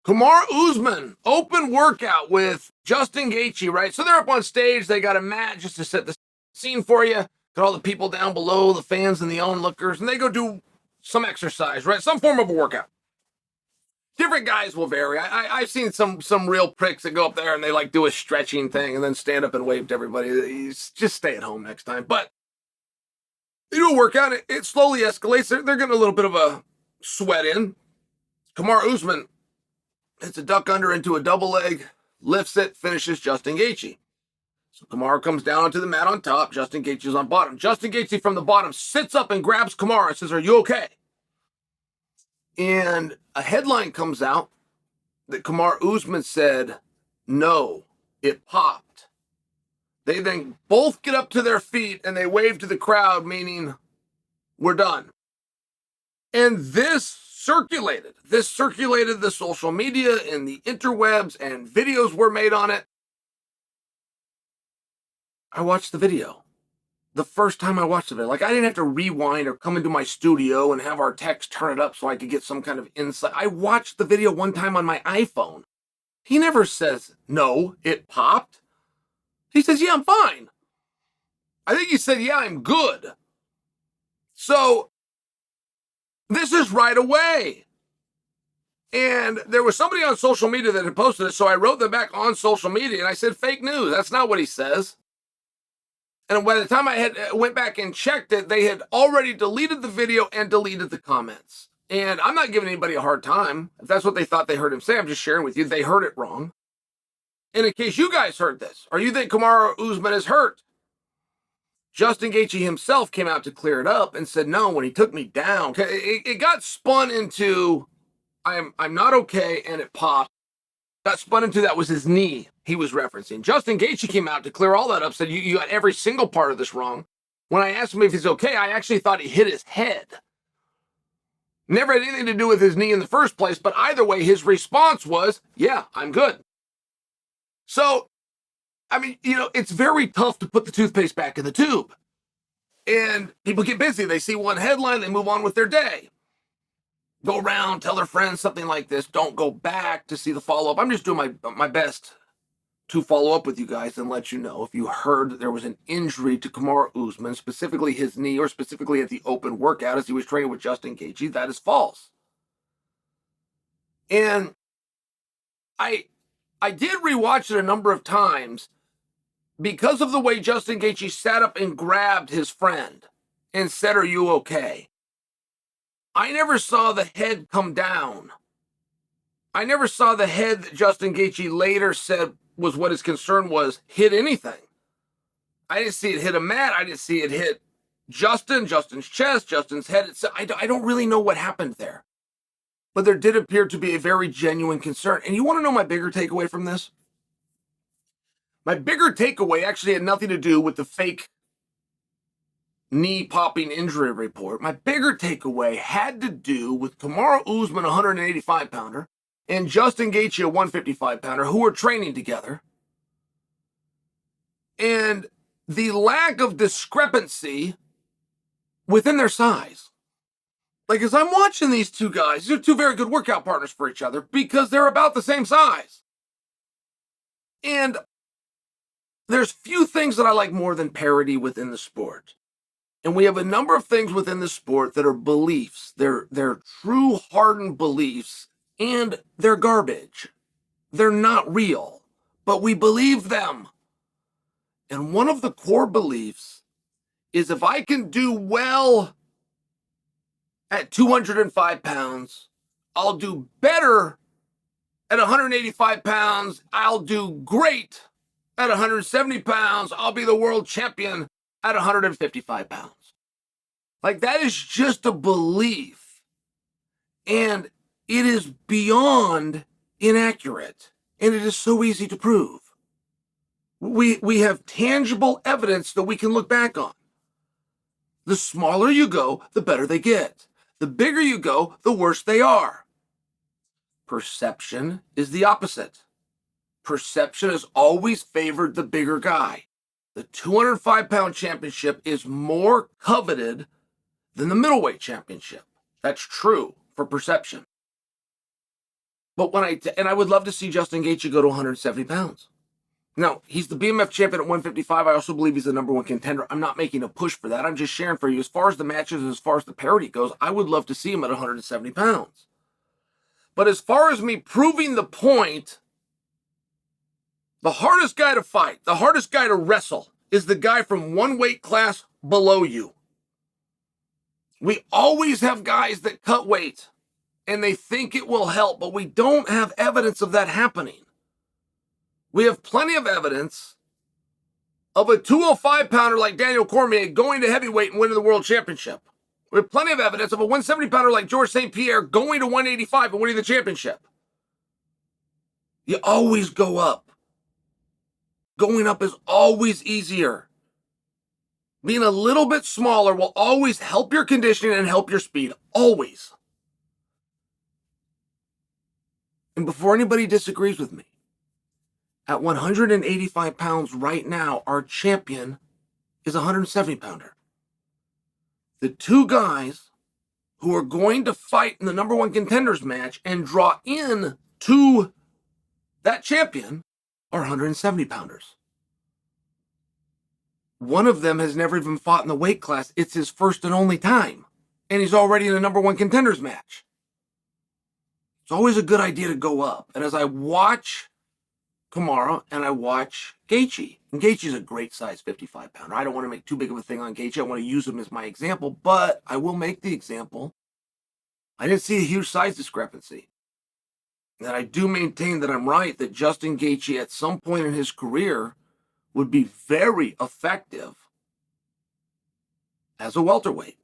Kamaru Usman, open workout with Justin Gaethje, right? So they're up on stage. They got a mat just to set the scene for you. Got all the people down below, the fans and the onlookers, and they go do some exercise, right? Some form of a workout. Different guys will vary. I've seen some real pricks that go up there and they like do a stretching thing and then stand up and wave to everybody. Just stay at home next time. But they do a workout. It slowly escalates. They're getting a little bit of a sweat in. Kamaru Usman hits a duck under into a double leg, lifts it, finishes Justin Gaethje. So Kamaru comes down onto the mat on top. Justin Gaethje's on bottom. Justin Gaethje from the bottom sits up and grabs Kamaru and says, "Are you okay?" And a headline comes out that Kamaru Usman said, "No, it popped." They then both get up to their feet and they wave to the crowd, meaning we're done. And this circulated the social media and the interwebs, and videos were made on it. I watched the video. The first time I watched the video, like I didn't have to rewind or come into my studio and have our techs turn it up so I could get some kind of insight. I watched the video one time on my iPhone. He never says, "No, it popped." He says, "Yeah, I'm fine." I think he said, "Yeah, I'm good." So this is right away. And there was somebody on social media that had posted it, so I wrote them back on social media and I said, "Fake news. That's not what he says." And by the time I went back and checked it, they had already deleted the video and deleted the comments. And I'm not giving anybody a hard time. If that's what they thought they heard him say, I'm just sharing with you. They heard it wrong. And in case you guys heard this, or you think Kamaru Usman is hurt, Justin Gaethje himself came out to clear it up and said, "No, when he took me down," it got spun into, I'm not okay, and it popped. Got spun into that was his knee he was referencing. Justin Gaethje came out to clear all that up, said, you got every single part of this wrong. When I asked him if he's okay, I actually thought he hit his head. Never had anything to do with his knee in the first place, but either way, his response was, "Yeah, I'm good." So, I mean, it's very tough to put the toothpaste back in the tube. And people get busy. They see one headline, they move on with their day. Go around, tell their friends something like this. Don't go back to see the follow-up. I'm just doing my best to follow up with you guys and let you know if you heard that there was an injury to Kamaru Usman, specifically his knee, or specifically at the open workout as he was training with Justin Gaethje. That is false. And I did rewatch it a number of times because of the way Justin Gaethje sat up and grabbed his friend and said, "Are you okay?" I never saw the head come down. I never saw the head that Justin Gaethje later said was what his concern was hit anything. I didn't see it hit a mat. I didn't see it hit Justin's chest, Justin's head. I don't really know what happened there. But there did appear to be a very genuine concern. And you want to know my bigger takeaway from this? My bigger takeaway actually had nothing to do with the fake knee popping injury report. My bigger takeaway had to do with Kamaru Usman, a 185 pounder, and Justin Gaethje, a 155 pounder, who were training together. And the lack of discrepancy within their size. Like, as I'm watching these two guys, they're two very good workout partners for each other because they're about the same size. And there's few things that I like more than parity within the sport. And we have a number of things within the sport that are beliefs. They're true hardened beliefs, and they're garbage. They're not real, but we believe them. And one of the core beliefs is if I can do well at 205 pounds, I'll do better at 185 pounds. I'll do great at 170 pounds. I'll be the world champion at 155 pounds. Like, that is just a belief. And it is beyond inaccurate. And it is so easy to prove. We have tangible evidence that we can look back on. The smaller you go, the better they get. The bigger you go, the worse they are. Perception is the opposite. Perception has always favored the bigger guy. The 205-pound championship is more coveted than the middleweight championship. That's true for perception. But and I would love to see Justin Gaethje go to 170 pounds. Now, he's the BMF champion at 155. I also believe he's the number one contender. I'm not making a push for that. I'm just sharing for you. As far as the matches, as far as the parity goes, I would love to see him at 170 pounds. But as far as me proving the point, the hardest guy to fight, the hardest guy to wrestle is the guy from one weight class below you. We always have guys that cut weight and they think it will help, but we don't have evidence of that happening. We have plenty of evidence of a 205-pounder like Daniel Cormier going to heavyweight and winning the world championship. We have plenty of evidence of a 170-pounder like Georges St. Pierre going to 185 and winning the championship. You always go up. Going up is always easier. Being a little bit smaller will always help your conditioning and help your speed. Always. And before anybody disagrees with me, at 185 pounds right now, our champion is a 170-pounder. The two guys who are going to fight in the number one contenders match and draw in to that champion are 170-pounders. One of them has never even fought in the weight class. It's his first and only time. And he's already in the number one contenders match. It's always a good idea to go up. And as I watch Kamaru and I watch Gaethje, and Gaethje's a great size 55-pounder. I don't want to make too big of a thing on Gaethje. I want to use him as my example, but I will make the example. I didn't see a huge size discrepancy. And I do maintain that I'm right, that Justin Gaethje at some point in his career would be very effective as a welterweight.